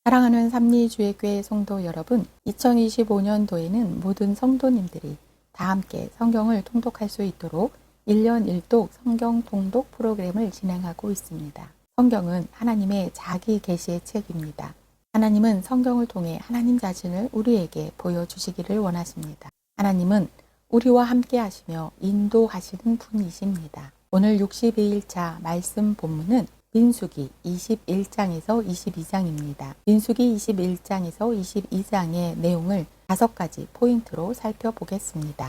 사랑하는 삼리주의교회 성도 여러분, 2025년도에는 모든 성도님들이 다 함께 성경을 통독할 수 있도록 1년 1독 성경 통독 프로그램을 진행하고 있습니다. 성경은 하나님의 자기 계시의 책입니다. 하나님은 성경을 통해 하나님 자신을 우리에게 보여주시기를 원하십니다. 하나님은 우리와 함께 하시며 인도하시는 분이십니다. 오늘 62일차 말씀 본문은 민수기 21장에서 22장입니다. 민수기 21장에서 22장의 내용을 5가지 포인트로 살펴보겠습니다.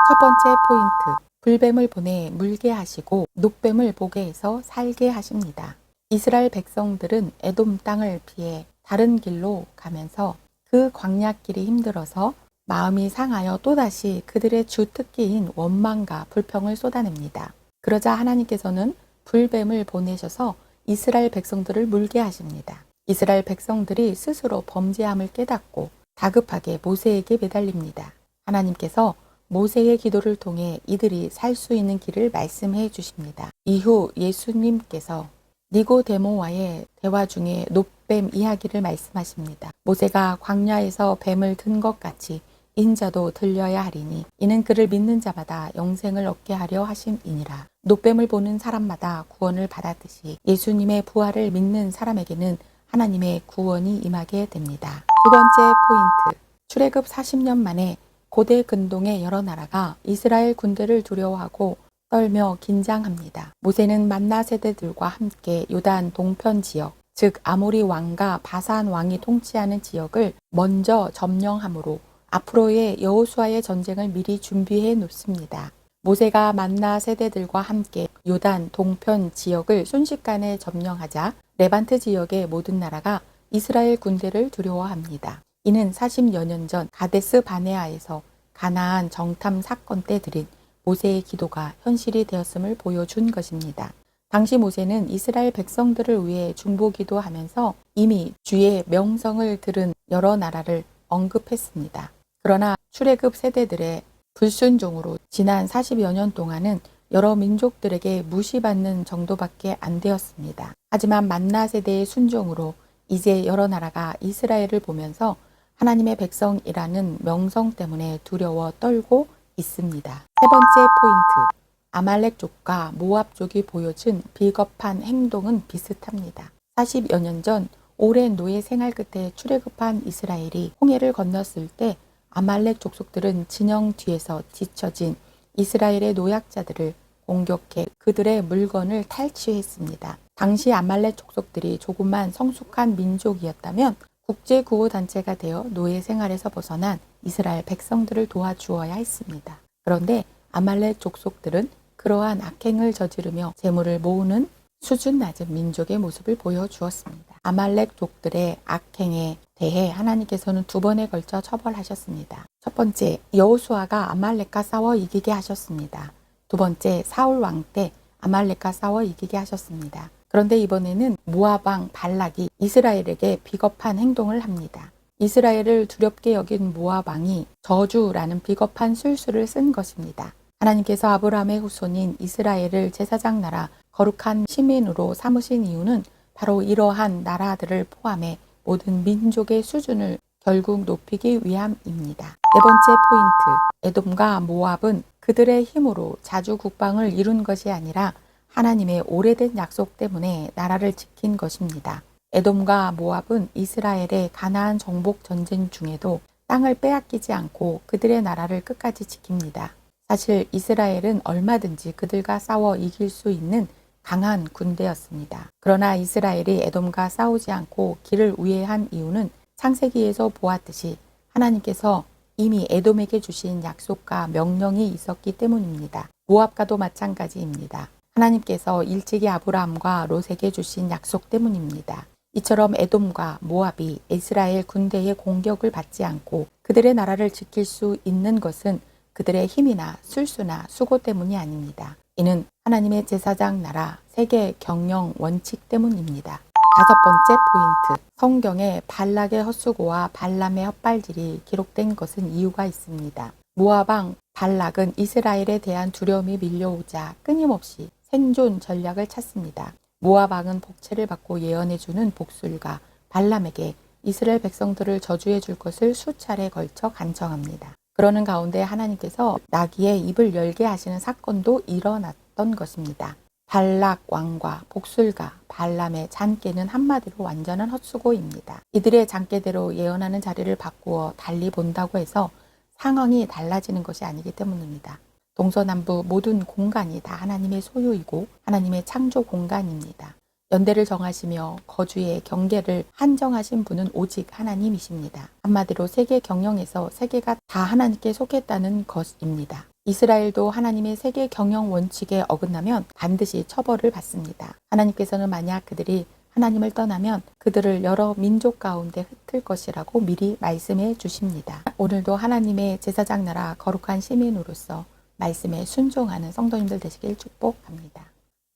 첫 번째 포인트, 불뱀을 보내 물게 하시고 놋뱀을 보게 해서 살게 하십니다. 이스라엘 백성들은 에돔 땅을 피해 다른 길로 가면서 그 광야길이 힘들어서 마음이 상하여 또다시 그들의 주특기인 원망과 불평을 쏟아냅니다. 그러자 하나님께서는 불뱀을 보내셔서 이스라엘 백성들을 물게 하십니다. 이스라엘 백성들이 스스로 범죄함을 깨닫고 다급하게 모세에게 매달립니다. 하나님께서 모세의 기도를 통해 이들이 살 수 있는 길을 말씀해 주십니다. 이후 예수님께서 니고데모와의 대화 중에 놋뱀 이야기를 말씀하십니다. 모세가 광야에서 뱀을 든 것 같이 인자도 들려야 하리니 이는 그를 믿는 자마다 영생을 얻게 하려 하심이니라. 놋뱀을 보는 사람마다 구원을 받았듯이 예수님의 부활을 믿는 사람에게는 하나님의 구원이 임하게 됩니다. 두 번째 포인트, 출애굽 40년 만에 고대 근동의 여러 나라가 이스라엘 군대를 두려워하고 떨며 긴장합니다. 모세는 만나 세대들과 함께 요단 동편 지역, 즉 아모리 왕과 바산 왕이 통치하는 지역을 먼저 점령함으로 앞으로의 여호수아의 전쟁을 미리 준비해 놓습니다. 모세가 만나 세대들과 함께 요단 동편 지역을 순식간에 점령하자 레반트 지역의 모든 나라가 이스라엘 군대를 두려워합니다. 이는 40여 년 전 가데스 바네아에서 가나안 정탐 사건 때 드린 모세의 기도가 현실이 되었음을 보여준 것입니다. 당시 모세는 이스라엘 백성들을 위해 중보기도하면서 이미 주의 명성을 들은 여러 나라를 언급했습니다. 그러나 출애굽 세대들의 불순종으로 지난 40여 년 동안은 여러 민족들에게 무시받는 정도밖에 안 되었습니다. 하지만 만나 세대의 순종으로 이제 여러 나라가 이스라엘을 보면서 하나님의 백성이라는 명성 때문에 두려워 떨고 있습니다. 세 번째 포인트, 아말렉 족과 모압 족이 보여준 비겁한 행동은 비슷합니다. 40여 년 전 오랜 노예 생활 끝에 출애굽한 이스라엘이 홍해를 건넜을 때 아말렉 족속들은 진영 뒤에서 뒤처진 이스라엘의 노약자들을 공격해 그들의 물건을 탈취했습니다. 당시 아말렉 족속들이 조그만 성숙한 민족이었다면 국제구호단체가 되어 노예 생활에서 벗어난 이스라엘 백성들을 도와주어야 했습니다. 그런데 아말렉 족속들은 그러한 악행을 저지르며 재물을 모으는 수준 낮은 민족의 모습을 보여주었습니다. 아말렉 족들의 악행에 대해 하나님께서는 2번에 걸쳐 처벌하셨습니다. 첫 번째, 여호수아가 아말렉과 싸워 이기게 하셨습니다. 두 번째, 사울 왕 때 아말렉과 싸워 이기게 하셨습니다. 그런데 이번에는 모압 왕 발락이 이스라엘에게 비겁한 행동을 합니다. 이스라엘을 두렵게 여긴 모압 왕이 저주라는 비겁한 술수를 쓴 것입니다. 하나님께서 아브라함의 후손인 이스라엘을 제사장 나라 거룩한 시민으로 삼으신 이유는 바로 이러한 나라들을 포함해 모든 민족의 수준을 결국 높이기 위함입니다. 네 번째 포인트, 에돔과 모압은 그들의 힘으로 자주 국방을 이룬 것이 아니라 하나님의 오래된 약속 때문에 나라를 지킨 것입니다. 에돔과 모압은 이스라엘의 가나안 정복 전쟁 중에도 땅을 빼앗기지 않고 그들의 나라를 끝까지 지킵니다. 사실 이스라엘은 얼마든지 그들과 싸워 이길 수 있는 강한 군대였습니다. 그러나 이스라엘이 에돔과 싸우지 않고 길을 우회한 이유는 창세기에서 보았듯이 하나님께서 이미 에돔에게 주신 약속과 명령이 있었기 때문입니다. 모압과도 마찬가지입니다. 하나님께서 일찍이 아브라함과 롯에게 주신 약속 때문입니다. 이처럼 에돔과 모압이 이스라엘 군대의 공격을 받지 않고 그들의 나라를 지킬 수 있는 것은 그들의 힘이나 술수나 수고 때문이 아닙니다. 이는 하나님의 제사장 나라 세계 경영 원칙 때문입니다. 5번째 포인트, 성경에 발락의 헛수고와 발람의 헛발질이 기록된 것은 이유가 있습니다. 모압 왕 발락은 이스라엘에 대한 두려움이 밀려오자 끊임없이 생존 전략을 찾습니다. 모압 왕은 복채를 받고 예언해주는 복술가 발람에게 이스라엘 백성들을 저주해 줄 것을 수차례 걸쳐 간청합니다. 그러는 가운데 하나님께서 나귀의 입을 열게 하시는 사건도 일어났던 것입니다. 발락 왕과 복술가 발람의 잔꾀는 한마디로 완전한 헛수고입니다. 이들의 잔꾀대로 예언하는 자리를 바꾸어 달리 본다고 해서 상황이 달라지는 것이 아니기 때문입니다. 동서남부 모든 공간이 다 하나님의 소유이고 하나님의 창조 공간입니다. 연대를 정하시며 거주의 경계를 한정하신 분은 오직 하나님이십니다. 한마디로 세계 경영에서 세계가 다 하나님께 속했다는 것입니다. 이스라엘도 하나님의 세계 경영 원칙에 어긋나면 반드시 처벌을 받습니다. 하나님께서는 만약 그들이 하나님을 떠나면 그들을 여러 민족 가운데 흩을 것이라고 미리 말씀해 주십니다. 오늘도 하나님의 제사장 나라 거룩한 시민으로서 말씀에 순종하는 성도님들 되시길 축복합니다.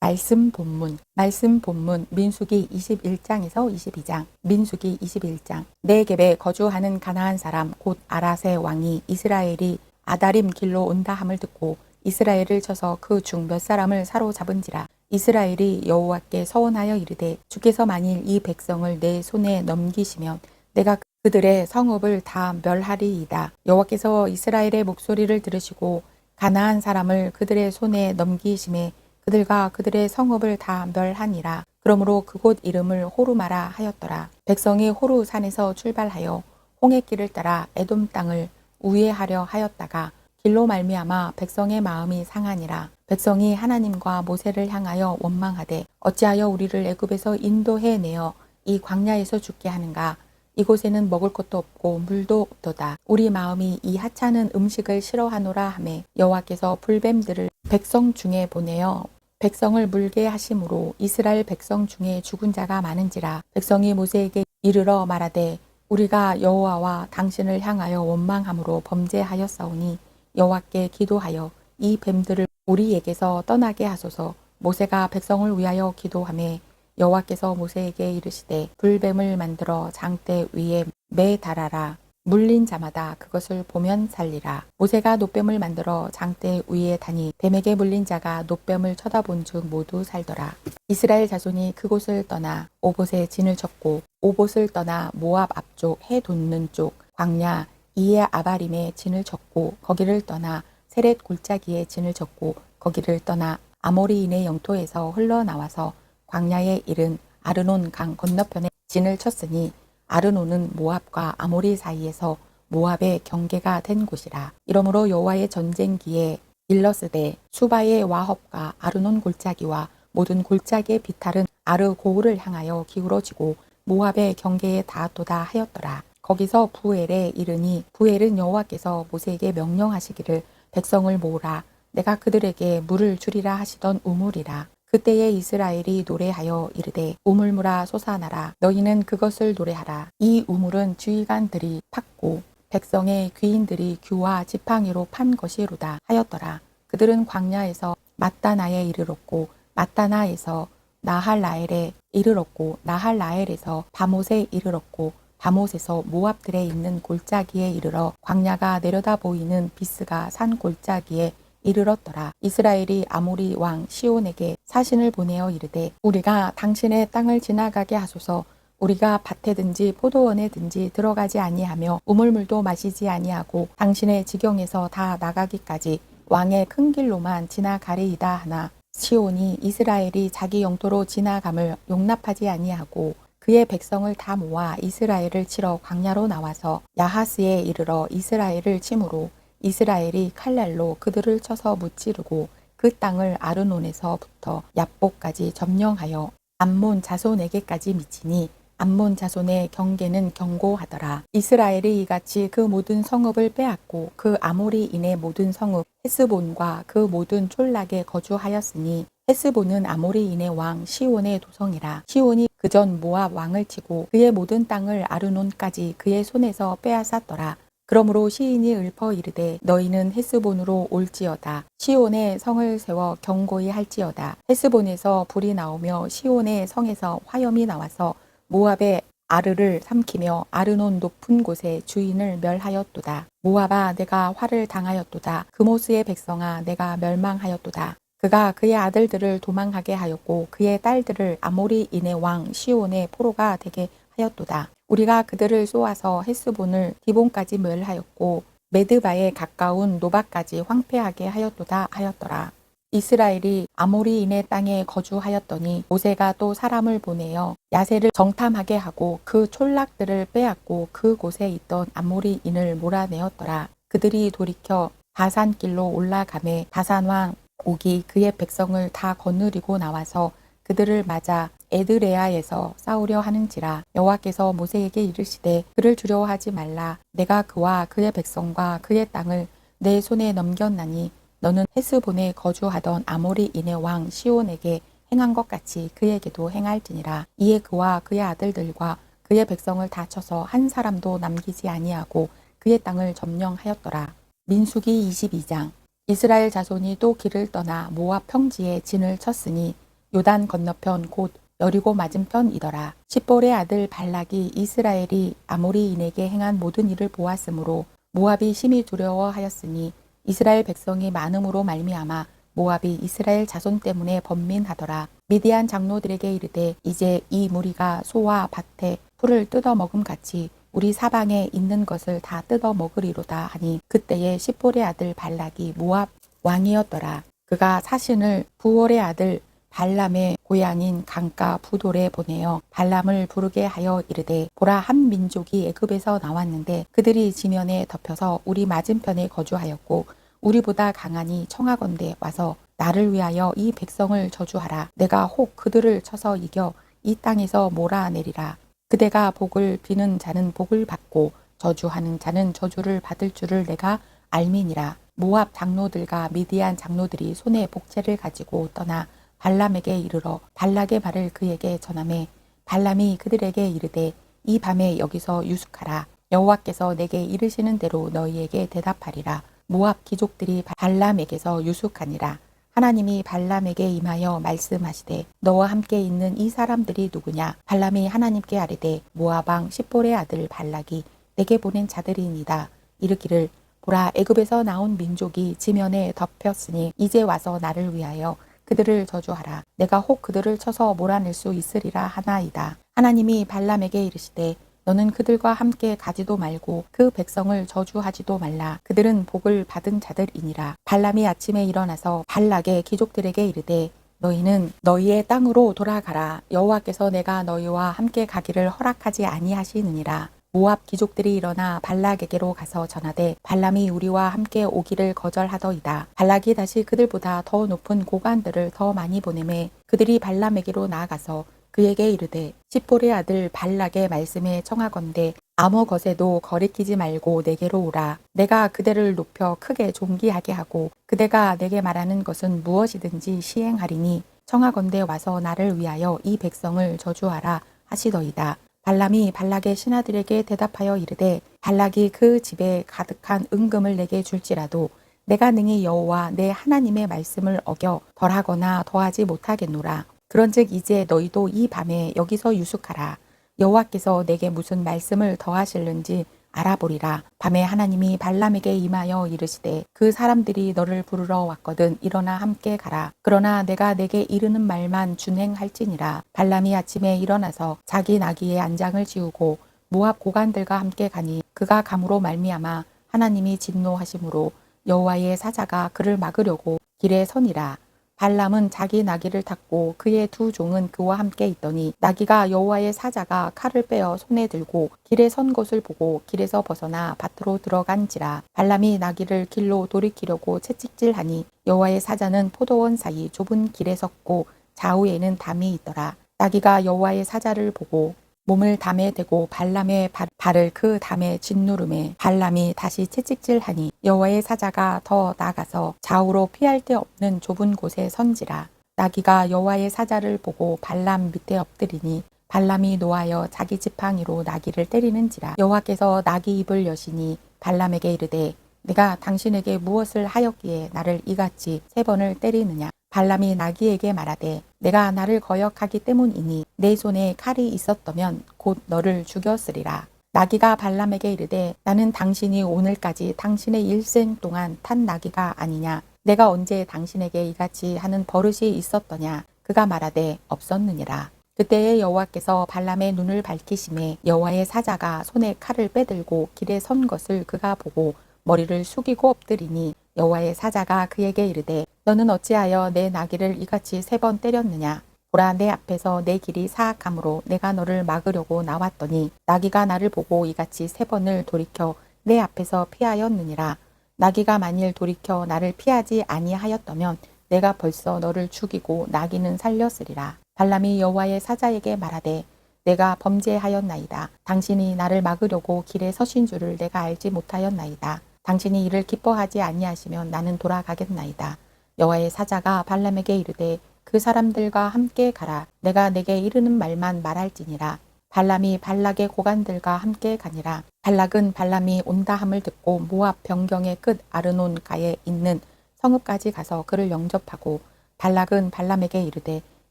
말씀 본문 민수기 21장에서 22장. 민수기 21장. 네겝에 거주하는 가나안 사람 곧 아랏의 왕이 이스라엘이 아다림 길로 온다 함을 듣고 이스라엘을 쳐서 그 중 몇 사람을 사로잡은지라. 이스라엘이 여호와께 서원하여 이르되 주께서 만일 이 백성을 내 손에 넘기시면 내가 그들의 성읍을 다 멸하리이다. 여호와께서 이스라엘의 목소리를 들으시고 가나안 사람을 그들의 손에 넘기심에 그들과 그들의 성읍을 다 멸하니라. 그러므로 그곳 이름을 호르마라 하였더라. 백성이 호르 산에서 출발하여 홍해길을 따라 에돔 땅을 우회하려 하였다가 길로 말미암아 백성의 마음이 상하니라. 백성이 하나님과 모세를 향하여 원망하되 어찌하여 우리를 애굽에서 인도해 내어 이 광야에서 죽게 하는가. 이곳에는 먹을 것도 없고 물도 없도다. 우리 마음이 이 하찮은 음식을 싫어하노라 하매 여호와께서 불뱀들을 백성 중에 보내어 백성을 물게 하심으로 이스라엘 백성 중에 죽은 자가 많은지라. 백성이 모세에게 이르러 말하되 우리가 여호와와 당신을 향하여 원망함으로 범죄하였사오니 여호와께 기도하여 이 뱀들을 우리에게서 떠나게 하소서. 모세가 백성을 위하여 기도하매 여호와께서 모세에게 이르시되 불뱀을 만들어 장대 위에 매달아라. 물린 자마다 그것을 보면 살리라. 모세가 놋뱀을 만들어 장대 위에 다니 뱀에게 물린 자가 놋뱀을 쳐다본 즉 모두 살더라. 이스라엘 자손이 그곳을 떠나 오봇에 진을 쳤고 오봇을 떠나 모압 앞쪽 해 돋는 쪽 광야 이에 아바림에 진을 쳤고 거기를 떠나 세렛 골짜기에 진을 쳤고 거기를 떠나 아모리인의 영토에서 흘러나와서 광야에 이른 아르논 강 건너편에 진을 쳤으니 아르논은 모압과 아모리 사이에서 모압의 경계가 된 곳이라. 이러므로 여호와의 전쟁기에 일러스되 수바의 와헙과 아르논 골짜기와 모든 골짜기의 비탈은 아르고울을 향하여 기울어지고 모압의 경계에 닿았도다 하였더라. 거기서 부엘에 이르니 부엘은 여호와께서 모세에게 명령하시기를 백성을 모으라. 내가 그들에게 물을 주리라 하시던 우물이라. 그때에 이스라엘이 노래하여 이르되 우물물아 솟아나라. 너희는 그것을 노래하라. 이 우물은 지휘관들이 팠고 백성의 귀인들이 규와 지팡이로 판 것이로다 하였더라. 그들은 광야에서 마따나에 이르렀고 마따나에서 나할라엘에 이르렀고 나할라엘에서 바못에 이르렀고 바못에서 모압들에 있는 골짜기에 이르러 광야가 내려다 보이는 비스가 산 골짜기에 이르렀더라. 이스라엘이 아모리 왕 시온에게 사신을 보내어 이르되 우리가 당신의 땅을 지나가게 하소서. 우리가 밭에든지 포도원에든지 들어가지 아니하며 우물물도 마시지 아니하고 당신의 지경에서 다 나가기까지 왕의 큰 길로만 지나가리이다 하나 시온이 이스라엘이 자기 영토로 지나감을 용납하지 아니하고 그의 백성을 다 모아 이스라엘을 치러 광야로 나와서 야하스에 이르러 이스라엘을 치므로 이스라엘이 칼날로 그들을 쳐서 무찌르고 그 땅을 아르논에서부터 얍복까지 점령하여 암몬 자손에게까지 미치니 암몬 자손의 경계는 견고하더라. 이스라엘이 이같이 그 모든 성읍을 빼앗고 그 아모리인의 모든 성읍 헤스본과 그 모든 촌락에 거주하였으니 헤스본은 아모리인의 왕 시온의 도성이라. 시온이 그전 모압 왕을 치고 그의 모든 땅을 아르논까지 그의 손에서 빼앗았더라. 그러므로 시인이 읊어 이르되 너희는 헤스본으로 올지어다. 시온의 성을 세워 견고히 할지어다. 헤스본에서 불이 나오며 시온의 성에서 화염이 나와서 모압의 아르를 삼키며 아르논 높은 곳에 주인을 멸하였도다. 모압아 내가 화를 당하였도다. 그모스의 백성아 내가 멸망하였도다. 그가 그의 아들들을 도망하게 하였고 그의 딸들을 아모리인의 왕 시온의 포로가 되게 하였도다. 우리가 그들을 쏘아서 헤스본을 디본까지 멸하였고 메드바에 가까운 노바까지 황폐하게 하였도다 하였더라. 이스라엘이 아모리인의 땅에 거주하였더니 모세가 또 사람을 보내어 야세를 정탐하게 하고 그 촌락들을 빼앗고 그곳에 있던 아모리인을 몰아내었더라. 그들이 돌이켜 바산길로 올라가매 바산왕 옥이 그의 백성을 다 거느리고 나와서 그들을 맞아 에드레아에서 싸우려 하는지라. 여호와께서 모세에게 이르시되 그를 두려워하지 말라. 내가 그와 그의 백성과 그의 땅을 내 손에 넘겼나니 너는 헤스본에 거주하던 아모리인의 왕 시온에게 행한 것 같이 그에게도 행할지니라. 이에 그와 그의 아들들과 그의 백성을 다 쳐서 한 사람도 남기지 아니하고 그의 땅을 점령하였더라. 민수기 22장. 이스라엘 자손이 또 길을 떠나 모압 평지에 진을 쳤으니 요단 건너편 곧 여리고 맞은편이더라. 십볼의 아들 발락이 이스라엘이 아모리인에게 행한 모든 일을 보았으므로 모압이 심히 두려워하였으니 이스라엘 백성이 많음으로 말미암아 모압이 이스라엘 자손 때문에 번민하더라. 미디안 장로들에게 이르되 이제 이 무리가 소와 밭에 풀을 뜯어 먹음 같이 우리 사방에 있는 것을 다 뜯어 먹으리로다 하니 그때에 십볼의 아들 발락이 모압 왕이었더라. 그가 사신을 부올의 아들 발람의 고향인 강가 부돌에 보내어 발람을 부르게 하여 이르되 보라 한 민족이 애굽에서 나왔는데 그들이 지면에 덮여서 우리 맞은편에 거주하였고 우리보다 강하니 청하건대 와서 나를 위하여 이 백성을 저주하라. 내가 혹 그들을 쳐서 이겨 이 땅에서 몰아내리라. 그대가 복을 비는 자는 복을 받고 저주하는 자는 저주를 받을 줄을 내가 알미니라. 모압 장로들과 미디안 장로들이 손에 복채를 가지고 떠나 발람에게 이르러 발락의 말을 그에게 전하매 발람이 그들에게 이르되 이 밤에 여기서 유숙하라. 여호와께서 내게 이르시는 대로 너희에게 대답하리라. 모압 귀족들이 발람에게서 유숙하니라. 하나님이 발람에게 임하여 말씀하시되 너와 함께 있는 이 사람들이 누구냐? 발람이 하나님께 아뢰되 모압 왕 십볼의 아들 발락이 내게 보낸 자들이니이다. 이르기를 보라 애굽에서 나온 민족이 지면에 덮였으니 이제 와서 나를 위하여 그들을 저주하라. 내가 혹 그들을 쳐서 몰아낼 수 있으리라 하나이다. 하나님이 발람에게 이르시되 너는 그들과 함께 가지도 말고 그 백성을 저주하지도 말라. 그들은 복을 받은 자들이니라. 발람이 아침에 일어나서 발락의 귀족들에게 이르되 너희는 너희의 땅으로 돌아가라. 여호와께서 내가 너희와 함께 가기를 허락하지 아니하시느니라. 모압 귀족들이 일어나 발락에게로 가서 전하되 발람이 우리와 함께 오기를 거절하더이다. 발락이 다시 그들보다 더 높은 고관들을 더 많이 보내매 그들이 발람에게로 나아가서 그에게 이르되 십볼의 아들 발락의 말씀에 청하건대 아무 것에도 거리끼지 말고 내게로 오라. 내가 그대를 높여 크게 존귀하게 하고 그대가 내게 말하는 것은 무엇이든지 시행하리니 청하건대 와서 나를 위하여 이 백성을 저주하라 하시더이다. 발람이 발락의 신하들에게 대답하여 이르되 발락이 그 집에 가득한 은금을 내게 줄지라도 내가 능히 여호와 내 하나님의 말씀을 어겨 덜하거나 더하지 못하겠노라. 그런즉 이제 너희도 이 밤에 여기서 유숙하라. 여호와께서 내게 무슨 말씀을 더하실는지 알아보리라. 밤에 하나님이 발람에게 임하여 이르시되 그 사람들이 너를 부르러 왔거든 일어나 함께 가라. 그러나 내가 내게 이르는 말만 준행할지니라. 발람이 아침에 일어나서 자기 나귀의 안장을 지우고 모압 고관들과 함께 가니 그가 감으로 말미암아 하나님이 진노하심으로 여호와의 사자가 그를 막으려고 길에 서니라. 발람은 자기 나귀를 탔고 그의 두 종은 그와 함께 있더니 나귀가 여호와의 사자가 칼을 빼어 손에 들고 길에 선 것을 보고 길에서 벗어나 밭으로 들어간지라. 발람이 나귀를 길로 돌이키려고 채찍질하니 여호와의 사자는 포도원 사이 좁은 길에 섰고 좌우에는 담이 있더라. 나귀가 여호와의 사자를 보고 몸을 담에 대고 발람의 발을 그 담에 짓누름에 발람이 다시 채찍질하니 여호와의 사자가 더 나가서 좌우로 피할 데 없는 좁은 곳에 선지라. 나귀가 여호와의 사자를 보고 발람 밑에 엎드리니 발람이 노하여 자기 지팡이로 나귀를 때리는지라. 여호와께서 나귀 입을 여시니 발람에게 이르되 내가 당신에게 무엇을 하였기에 나를 이같이 3번을 때리느냐. 발람이 나귀에게 말하되 내가 나를 거역하기 때문이니 내 손에 칼이 있었더면 곧 너를 죽였으리라. 나귀가 발람에게 이르되 나는 당신이 오늘까지 당신의 일생 동안 탄 나귀가 아니냐. 내가 언제 당신에게 이같이 하는 버릇이 있었더냐. 그가 말하되 없었느니라. 그때에 여호와께서 발람의 눈을 밝히심에 여호와의 사자가 손에 칼을 빼들고 길에 선 것을 그가 보고 머리를 숙이고 엎드리니 여호와의 사자가 그에게 이르되 너는 어찌하여 내 나귀를 이같이 3번 때렸느냐. 보라, 내 앞에서 내 길이 사악함으로 내가 너를 막으려고 나왔더니 나귀가 나를 보고 이같이 3번을 돌이켜 내 앞에서 피하였느니라. 나귀가 만일 돌이켜 나를 피하지 아니하였다면 내가 벌써 너를 죽이고 나귀는 살렸으리라. 발람이 여호와의 사자에게 말하되 내가 범죄하였나이다. 당신이 나를 막으려고 길에 서신 줄을 내가 알지 못하였나이다. 당신이 이를 기뻐하지 아니하시면 나는 돌아가겠나이다. 여호와의 사자가 발람에게 이르되 그 사람들과 함께 가라. 내가 내게 이르는 말만 말할지니라. 발람이 발락의 고관들과 함께 가니라. 발락은 발람이 온다함을 듣고 모압 변경의 끝 아르논가에 있는 성읍까지 가서 그를 영접하고 발락은 발람에게 이르되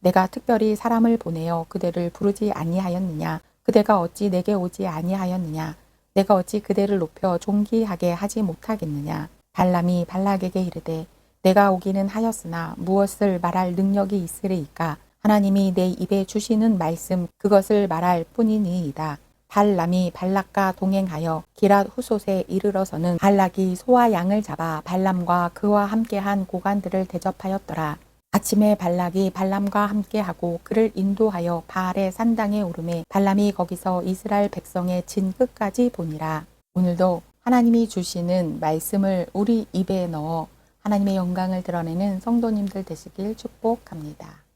내가 특별히 사람을 보내어 그대를 부르지 아니하였느냐. 그대가 어찌 내게 오지 아니하였느냐. 내가 어찌 그대를 높여 존귀하게 하지 못하겠느냐. 발람이 발락에게 이르되 내가 오기는 하였으나 무엇을 말할 능력이 있으리이까. 하나님이 내 입에 주시는 말씀 그것을 말할 뿐이니이다. 발람이 발락과 동행하여 기랏 후솥에 이르러서는 발락이 소와 양을 잡아 발람과 그와 함께한 고관들을 대접하였더라. 아침에 발락이 발람과 함께하고 그를 인도하여 바알의 산당에 오르매 발람이 거기서 이스라엘 백성의 진 끝까지 보니라. 오늘도 하나님이 주시는 말씀을 우리 입에 넣어 하나님의 영광을 드러내는 성도님들 되시길 축복합니다.